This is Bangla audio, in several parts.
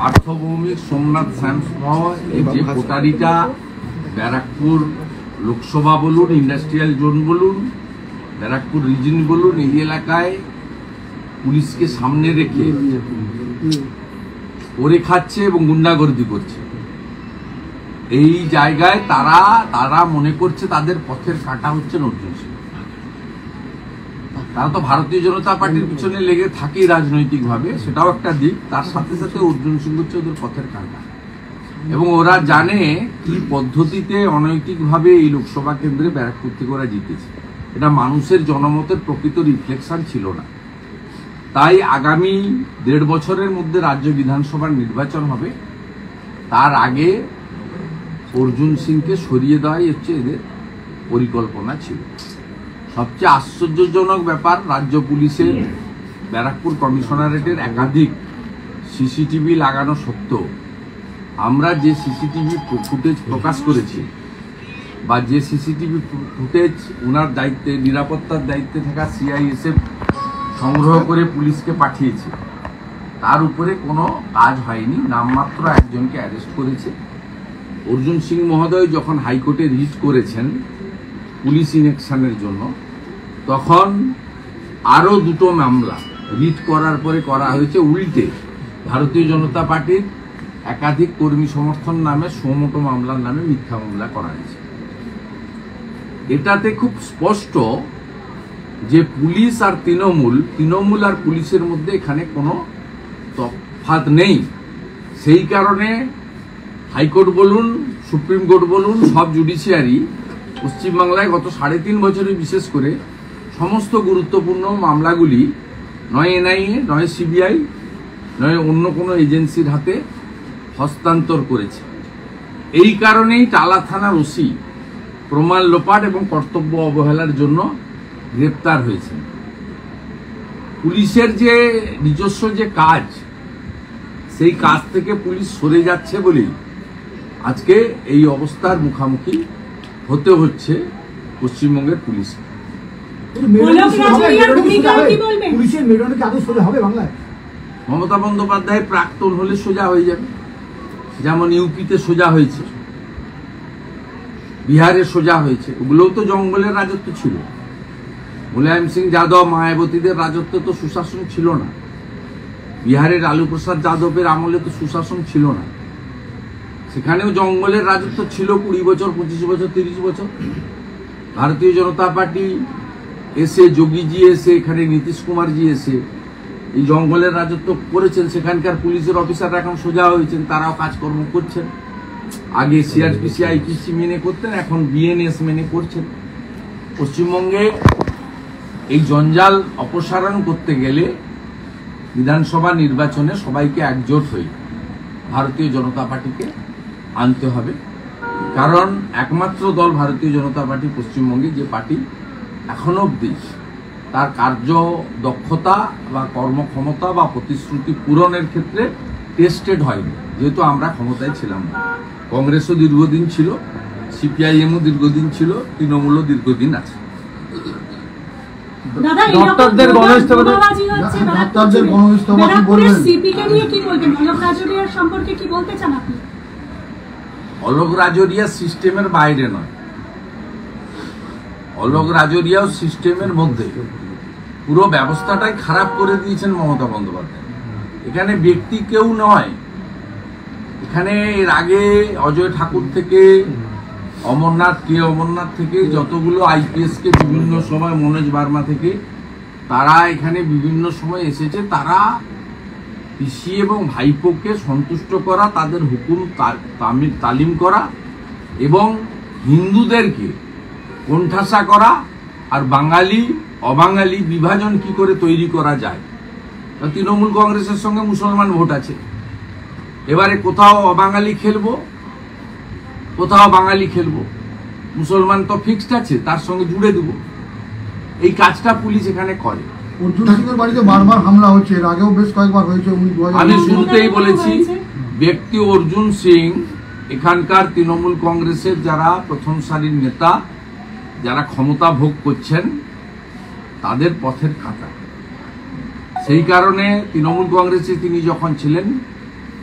পার্থভৌমিক সোমনাথ শ্যামসহ এই যে কোটারিটা ব্যারাকপুর লোকসভা বলুন, ইন্ডাস্ট্রিয়াল জোন বলুন, ব্যারাকপুর রিজন বলুন, এই এলাকায় পুলিশকে সামনে রেখে ওরে খাচ্ছে এবং গুন্ডাগর্দি করছে। এই জায়গায় তারা মনে করছে তাদের পথের কাঁটা হচ্ছেন অর্জুন সিং। তারা তো ভারতীয় জনতা পার্টির পিছনে লেগে থাকেই রাজনৈতিকভাবে, সেটাও একটা দিক। তার সাথে সাথে অর্জুন সিং হচ্ছে ওদের পথের কাঁটা, এবং ওরা জানে কি পদ্ধতিতে অনৈতিকভাবে এই লোকসভা কেন্দ্রে ব্যারাকপুর থেকে ওরা জিতেছে। এটা মানুষের জনমতের প্রকৃত রিফ্লেকশন ছিল না। তাই আগামী 1.5 বছরের মধ্যে রাজ্য বিধানসভার নির্বাচন হবে, তার আগে অর্জুন সিংকে সরিয়ে দেওয়াই হচ্ছে এদের পরিকল্পনা ছিল। সবচেয়ে আশ্চর্যজনক ব্যাপার, রাজ্য পুলিশের ব্যারাকপুর কমিশনারেটের একাধিক সিসিটিভি লাগানো সত্ত্বেও আমরা যে সিসিটিভি ফুটেজ প্রকাশ করেছি বা যে সিসিটিভি ফুটেজ ওনার দায়িত্বে, নিরাপত্তার দায়িত্বে থাকা সিআইএসএফ সংগ্রহ করে পুলিশকে পাঠিয়েছে, তার উপরে কোনো কাজ হয়নি। নামমাত্র একজনকে অ্যারেস্ট করেছে। অর্জুন সিং মহোদয় যখন হাইকোর্টে রিট করেছেন পুলিশ ইনেকশনের জন্য, তখন আরও 2টো মামলা রিট করার পরে করা হয়েছে উল্টে। ভারতীয় জনতা পার্টির একাধিক কর্মী সমর্থন নামে সুমোটো মামলার নামে মিথ্যা মামলা করা হয়েছে। এটাতে খুব স্পষ্ট যে পুলিশ আর তৃণমূল আর পুলিশের মধ্যে এখানে কোনো তফাৎ নেই। সেই কারণে হাইকোর্ট বলুন, সুপ্রিম কোর্ট বলুন, সব জুডিশিয়ারি পশ্চিমবাংলায় গত 3.5 বছরে বিশেষ করে সমস্ত গুরুত্বপূর্ণ মামলাগুলি নয় এনআইএ, নয় সিবিআই, নয় অন্য কোনো এজেন্সির হাতে হস্তান্তর করেছে। এই কারণেই টালা থানার ওসি প্রমাণ লোপাট এবং কর্তব্য অবহেলার জন্য গ্রেপ্তার হয়েছেন। পুলিশের যে নিজস্ব যে কাজ, সেই কাজ থেকে পুলিশ সরে যাচ্ছে বলেই আজকে এই অবস্থার মুখোমুখি হতে হচ্ছে পশ্চিমবঙ্গের পুলিশ। মমতা বন্দ্যোপাধ্যায় প্রাক্তন হলে সোজা হয়ে যাবে, যেমন ইউপিতে সোজা হয়েছে, বিহারে সোজা হয়েছে। ওগুলোও তো জঙ্গলের রাজত্ব ছিল। মুলায়ম সিং যাদব, মায়াবতীদের রাজত্ব তো সুশাসন ছিল না। বিহারের লালু প্রসাদ যাদবের আমলে তো সুশাসন ছিল না, সেখানেও জঙ্গলের রাজত্ব ছিল 20 বছর, 25 বছর, 30 বছর। ভারতীয় জনতা পার্টি এসে, যোগীজি এসে, এখানে নীতিশ কুমারজি এসে এই জঙ্গলের রাজত্ব করেছেন। সেখানকার পুলিশের অফিসাররা এখন সোজা হয়েছেন, তারাও কাজকর্ম করছেন। আগে সিআরপিসি, আইপিসি মেনে করতেন, এখন বিএনএস মেনে করছেন। পশ্চিমবঙ্গে এই জঞ্জাল অপসারণ করতে গেলে বিধানসভা নির্বাচনে সবাইকে একজোট হয়ে ভারতীয় জনতা পার্টিকে আনতে হবে। কারণ একমাত্র দল ভারতীয় জনতা পার্টি পশ্চিমবঙ্গে, যে পার্টি এখনো অবধি তার কার্য দক্ষতা বা কর্মক্ষমতা বা প্রতিশ্রুতি পূরণের ক্ষেত্রে টেস্টেড হয়নি। যেহেতু আমরা ক্ষমতায় ছিলাম না, কংগ্রেসও দীর্ঘদিন ছিল, সিপিআইএমও দীর্ঘদিন ছিল, তৃণমূলও দীর্ঘদিন আছে। অলোক রাজোরিয়া সিস্টেমের বাইরে নয়, অলোক রাজোরিয়াও সিস্টেমের মধ্যে। পুরো ব্যবস্থাটাই খারাপ করে দিয়েছেন মমতা বন্দ্যোপাধ্যায়। এখানে ব্যক্তি কেউ নয়, এখানে এর আগে অজয় ঠাকুর থেকে অমরনাথ থেকে যতগুলো আইপিএস কে বিভিন্ন সময়, মনোজ বার্মা থেকে, তারা এখানে বিভিন্ন সময় এসেছে। তারা পিসি এবং ভাইপোকে সন্তুষ্ট করা, তাদের হুকুম তালিম করা এবং হিন্দুদেরকে কোণঠাসা করা আর বাঙালি অবাঙালি বিভাজন কি করে তৈরি করা যায়। তৃণমূল কংগ্রেসের সঙ্গে মুসলমান ভোট আছে, এবারে কোথাও অবাঙালি খেলবো, কোথাও বাঙালি খেলবো, মুসলমান তো ফিক্সড আছে, তার সঙ্গে জুড়ে দেব। এই কাজটা পুলিশ এখানে করে। অর্জুন সিংয়ের বাড়িতে বারবার হামলা হচ্ছে, এর আগেও বেশ কয়েকবার হয়েছে। আমি শুরুতেই বলেছি, ব্যক্তি অর্জুন সিং এখানকার তৃণমূল কংগ্রেসের যারা প্রথম সারির নেতা, যারা ক্ষমতা ভোগ করছেন, তাদের পথের কাঁটা। সেই কারণে তৃণমূল কংগ্রেসে তিনি যখন ছিলেন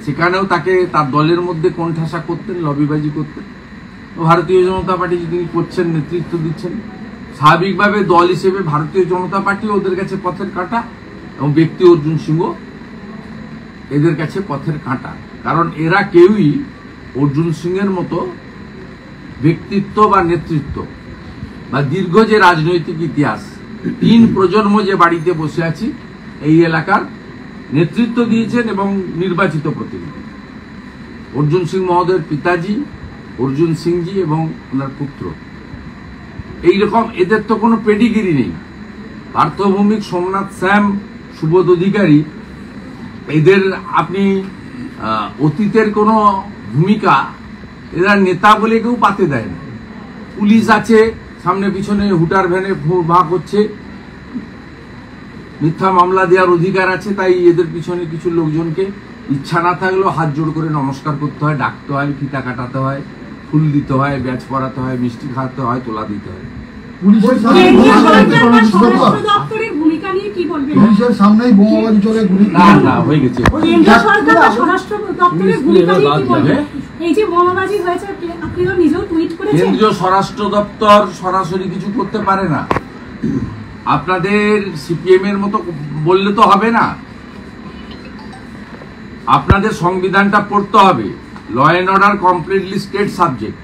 সেখানেও তাকে তার দলের মধ্যে কোণঠাসা করতেন, লবিবাজি করতেন। ভারতীয় জনতা পার্টি যিনি করছেন, নেতৃত্ব দিচ্ছেন, স্বাভাবিকভাবে দল হিসেবে ভারতীয় জনতা পার্টি ওদের কাছে পথের কাঁটা এবং ব্যক্তি অর্জুন সিংহ এদের কাছে পথের কাঁটা। কারণ এরা কেউই অর্জুন সিংহের মতো ব্যক্তিত্ব বা নেতৃত্ব বা দীর্ঘ যে রাজনৈতিক ইতিহাস, 3 প্রজন্ম যে বাড়িতে বসে আছি এই এলাকার নেতৃত্ব দিয়েছেন এবং নির্বাচিত প্রতিনিধি অর্জুন সিং মহোদয়ের পিতাজি অর্জুন সিংজি এবং ওনার পুত্র। এইরকম এদের তো কোনো পেডিগিরি নেই। পার্থভৌমিক, সোমনাথ শ্যাম, সুবোধ অধিকারী, এদের আপনি অতীতের কোনো ভূমিকা, এরা নেতা বলে কেউ পাতে দেয় না। পুলিশ আছে সামনে পিছনে, হুটার ভ্যানে ভাগ হচ্ছে, মিথ্যা মামলা দেওয়ার অধিকার আছে, তাই এদের পিছনে কিছু লোকজনকে ইচ্ছা না থাকলেও হাত জোড় করে নমস্কার করতে হয়, ডাকতে হয়, ফিতা কাটাতে হয়, ফুল দিতে হয়, ব্যাচ পরাতে হয়, মিষ্টি খাওয়াতে হয়, তোলা দিতে হয়। পুলিশের সামনেই বোমাবাজি চলে, গুলি না হয়ে গেছে। কেন্দ্রীয় স্বরাষ্ট্র দপ্তর সরাসরি কিছু করতে পারে না। আপনাদের সিপিএম এর মতো বললে তো হবে না, আপনাদের সংবিধানটা পড়তে হবে। Law and order completely state subject.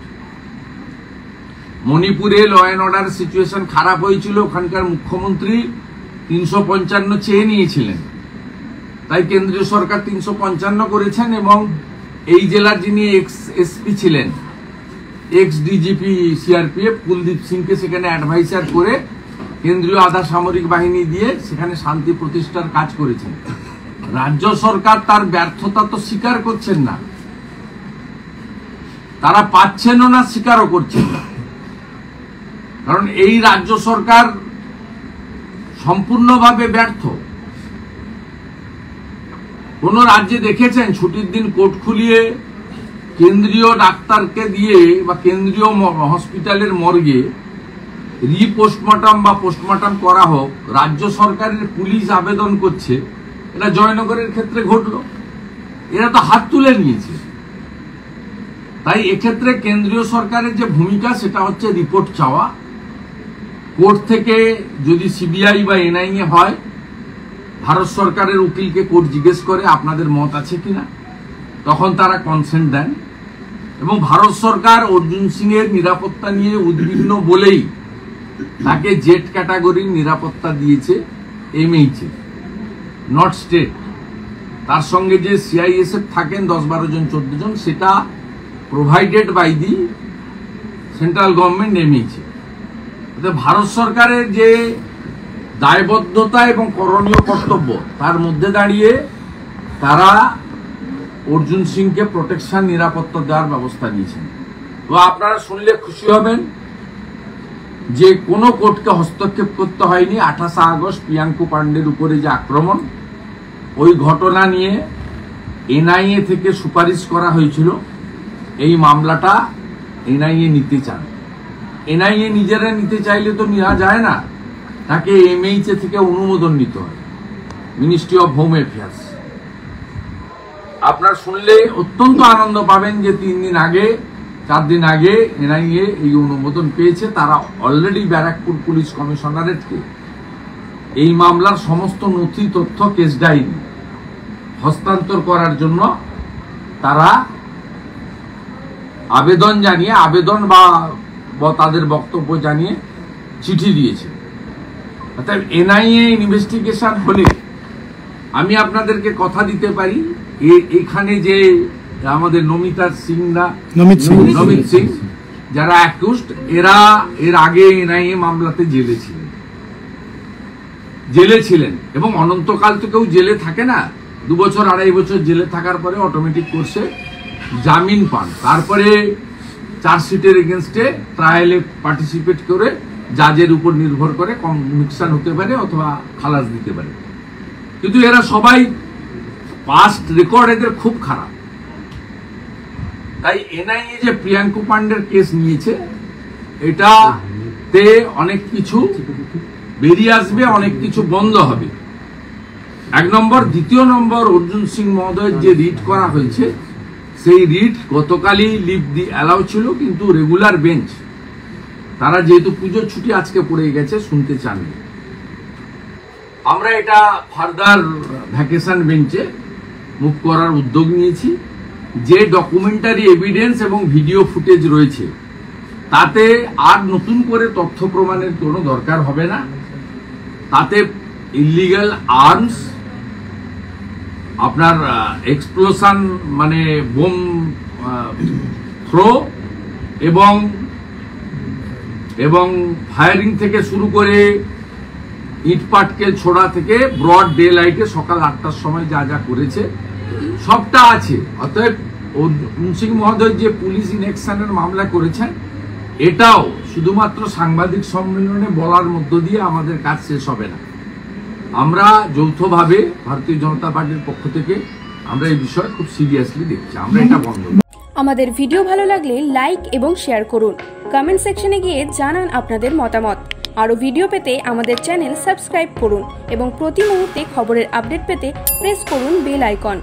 মণিপুরে ল অ্যান্ড অর্ডার সিচুয়েশন খারাপ হয়েছিল, ওখানকার মুখ্যমন্ত্রী 355 চেয়ে নিয়েছিলেন, তাই কেন্দ্রীয় সরকার 355 করেছেন এবং এই জেলার যিনি এক্স এসপি ছিলেন, এক্স ডিজিপি সিআরপিএফ কুলদীপ সিংকে সেখানে অ্যাডভাইজার করে কেন্দ্রীয় আধা সামরিক বাহিনী দিয়ে সেখানে শান্তি প্রতিষ্ঠার কাজ করেছেন। রাজ্য সরকার তার ব্যর্থতা তো স্বীকার করছেন না, তারা পাচ্ছেনও না, স্বীকারও করছেন না। কারণ এই রাজ্য সরকার সম্পূর্ণভাবে ব্যর্থ। কোন রাজ্যে দেখেছেন ছুটির দিন কোর্ট খুলিয়ে কেন্দ্রীয় ডাক্তারকে দিয়ে বা কেন্দ্রীয় হসপিটালের মর্গে রিপোস্টমর্টম বা পোস্টমর্টম করা হোক, রাজ্য সরকারের পুলিশ আবেদন করছে? এটা জয়নগরের ক্ষেত্রে ঘটলো, এরা তো হাত তুলে নিয়েছে। তাই এক্ষেত্রে কেন্দ্রীয় সরকারের যে ভূমিকা সেটা হচ্ছে রিপোর্ট চাওয়া। কোর্ট থেকে যদি সিবিআই বা এনআইএ হয়, ভারত সরকারের উকিলকে কোর্ট জিজ্ঞেস করে আপনাদের মত আছে কিনা, তখন তারা কনসেন্ট দেন। এবং ভারত সরকার অর্জুন সিং এর নিরাপত্তা নিয়ে উদ্বিগ্ন বলেই তাকে জেড ক্যাটাগরির নিরাপত্তা দিয়েছে এমএইচে, নট স্টেট। তার সঙ্গে যে সিআইএসএফ থাকেন 10-12 জন 14 জন, সেটা provided by the central government এমএইচে। ভারত সরকারের যে দায়বদ্ধতা এবং করণীয় কর্তব্য, তার মধ্যে দাঁড়িয়ে তারা অর্জুন সিংকে প্রোটেকশন, নিরাপত্তা দেওয়ার ব্যবস্থা নিয়েছেন। তো আপনারা শুনলে খুশি হবেন যে কোনো কোর্টকে হস্তক্ষেপ করতে হয়নি। 28 আগস্ট প্রিয়াঙ্কু পান্ডের উপরে যে আক্রমণ, ওই ঘটনা নিয়ে এনআইএ থেকে সুপারিশ করা হয়েছিল, এই মামলাটা এনআইএ নিতে চান। এনআইএ নিজেরা নিতে চাইলে তো নেওয়া যায় না, তাকে এমএইচএ থেকে অনুমোদন নিতে হয়, মিনিস্ট্রি অফ হোম অ্যাফেয়ার্স। আপনারা শুনলে অত্যন্ত আনন্দ পাবেন যে 4 দিন আগে এনআইএ এই অনুমোদন পেয়েছে। তারা অলরেডি ব্যারাকপুর পুলিশ কমিশনারেটকে এই মামলার সমস্ত নথি, তথ্য, কেস ডায়েরি হস্তান্তর করার জন্য তারা আবেদন বা তাদের বক্তব্য জানিয়ে চিঠি দিয়েছে। অর্থাৎ এনআইএ ইনভেস্টিগেশন হলে আমি আপনাদেরকে কথা দিতে পারি, এখানে যে আমাদের নমিত সিং যারা অ্যাকিউজড, এরা এর আগে এনআইএ মামলাতে জেলে ছিলেন এবং অনন্তকাল তো কেউ জেলে থাকে না। 2 বছর 2.5 বছর জেলে থাকার পরে অটোমেটিক কোর্সে জামিন পান, তারপরে চার্জশিটের এগেনস্টে ট্রায়ালে পার্টিসিপেট করে জাজের উপর নির্ভর করে কনভিকশন হতে পারে অথবা খালাস দিতে পারে। কিন্তু এরা সবাই পাস্ট রেকর্ড এদের খুব খারাপ। তাই এনআইএ যে প্রিয়াঙ্কু পান্ডের কেস নিয়েছে, এটাতে অনেক কিছু বেরিয়ে আসবে, অনেক কিছু বন্ধ হবে। এক নম্বর। দ্বিতীয় নম্বর, অর্জুন সিং মহোদয়ের যে রিট করা হয়েছে সেই রিট গতকালই লিভ দি অ্যালাউ ছিল, কিন্তু রেগুলার বেঞ্চ তারা যেহেতু পুজোর ছুটি আজকে পড়ে গেছে শুনতে চাননি। আমরা এটা ফার্দার ভ্যাকেশন বেঞ্চে মুভ করার উদ্যোগ নিয়েছি। যে ডকুমেন্টারি এভিডেন্স এবং ভিডিও ফুটেজ রয়েছে তাতে আর নতুন করে তথ্য প্রমাণের কোনো দরকার হবে না। তাতে ইলিগাল আর্মস, আপনার এক্সপ্লোশন মানে বোম থ্রো এবং ফায়ারিং থেকে শুরু করে ইট পাটকেল ছোড়া থেকে ব্রড ডে লাইটে সকাল 8টার সময় যা যা করেছে সবটা আছে। অতএব অর্জুন সিং মহোদয় যে পুলিশ ইনঅ্যাকশনের মামলা করেছেন এটাও শুধুমাত্র সাংবাদিক সম্মেলনে বলার মধ্য দিয়ে আমাদের কাজ শেষ হবে না। আমরা যৌথভাবে ভারতীয় জনতা পার্টির পক্ষ থেকে আমরা এই বিষয়ে খুব সিরিয়াসলি দেখছি, আমরা এটা বন্ধ। আমাদের ভিডিও ভালো লাগলে লাইক এবং শেয়ার করুন। কমেন্ট সেকশনে গিয়ে জানান আপনাদের মতামত। আরও ভিডিও পেতে আমাদের চ্যানেল সাবস্ক্রাইব করুন এবং প্রতি মুহূর্তে খবরের আপডেট পেতে প্রেস করুন বেল আইকন।